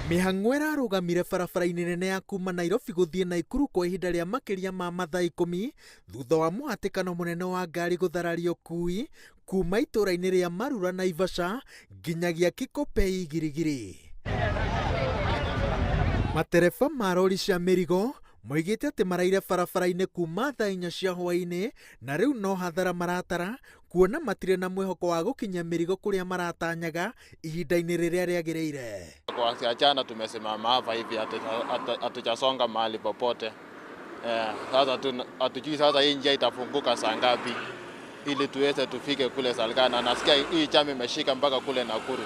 Mĩhang'o ĩrarũgamire barabara-inĩ nene ya kuma Nairobi gũthiĩ Naikuru kwa ihinda rĩa makĩria ma mathaa 10 thutha wa mũhatĩkano mũnene wa ngari gũthararia ũkui kuma itũra-inĩ rĩa Marura Naivasha nginyagia Kikopey Girigiri. Matereba ma rori cia mĩrigo moigĩte atĩ maraire barabara-inĩ kuma thaa 4 cia hwaĩ-inĩ na rĩu no hathara maratara kuona matirĩ na mwĩhoko wa gũkinyia mĩrigo kũrĩa maratanyaga ihinda-inĩ rĩrĩa rĩagĩrĩire. Kwa jana tumesimama hapa hivi hatujasonga mahali popote. Sasa hatujui sasa hii njia itafunguka saa ngapi ili tuweze tufike kule Salgana. Nasikia hii jam imeshika mpaka kule Nakuru.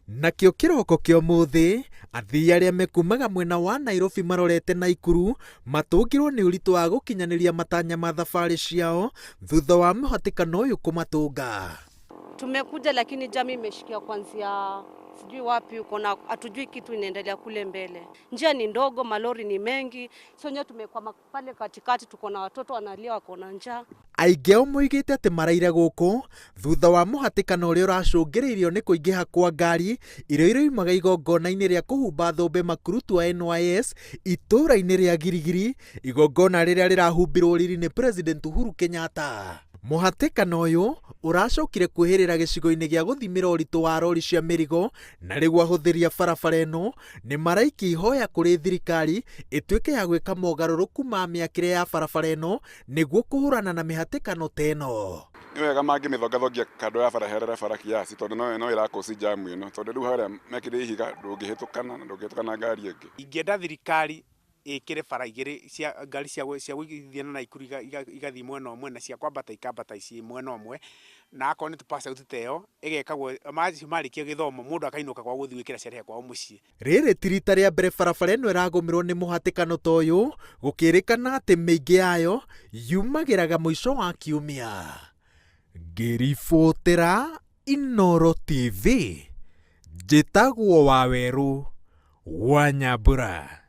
Nakĩo kĩroko kĩa ũmũthĩ athii arĩa mekumaga mwena wa Nairobi marorete Naikuru matũngirwo nĩ ũritũ wa gũkinyanĩria matanya ma thabarĩ ciao thutha wa mũhatĩkano ũyũ kũmatũnga. Tumekuja lakini jami imeshikia kuanzia sijui wapi uko na hatujui kitu inaendelea kule mbele. Njia ni ndogo, malori ni mengi. Sonyo tumekwama pale katikati, tuko na watoto wanalia wako na njaa. Aingĩ ao moigĩte atĩ maraire gũkũ thutha wa mũhatĩkano ũrĩa ũracũngĩrĩirio nĩ kũingĩha kwa ngari iria iroimaga igongona-inĩ rĩa kũhumba thũmbĩ makurutu wa NYS itũra-inĩ rĩa Girigiri, igongona rĩrĩa rĩrahumbĩrwo riri nĩ President Uhuru Kenyatta. Mũhatĩkano ũyũ ũracokire kwĩhĩrĩra gĩcigo-inĩ gĩa gũthimĩra ũritũ wa rori cia mĩrigo na rĩu ahũthĩri a barabara ĩno nĩ maraikia ihoya kũrĩ thirikari ĩtuĩke ya gwĩka mogarũrũku ma mĩakĩre ya barabara ĩno nĩguo kũhũrana na mĩhatĩkano ta ĩno. Nĩ wega mangĩmĩthongathogia kando ya bara bara kiasi tondũ no ĩrakũci jamu ĩno tondũ rĩu harĩa mekĩrĩ ihiga ndũngĩhĩtũkana na ngari ĩngĩ. Ingĩenda thirikari ĩkĩre bara igĩrĩ cia ngari cia gũthiĩ na Naikuru igathiĩ mwena ũmwe na cia kwambata ikambata ici mwena ũmwe na akorwo nĩ tũpass out teo ĩgekagwo marĩkia gĩthomo mũndũ akainũka kwa gũthiĩ gwĩkĩra ciarehe kwao mũciĩ. Rĩrĩ ti rita rĩa mbere barabara ĩno ĩragũmĩrwo nĩ mũhatĩkano ta ũyũ, gũkĩrĩkana atĩ mĩingĩ yayo yumagĩraga mũico wa kiumia. Ngĩribotera Inooro TV, njĩtagwo Wawerũ wa Nyambura.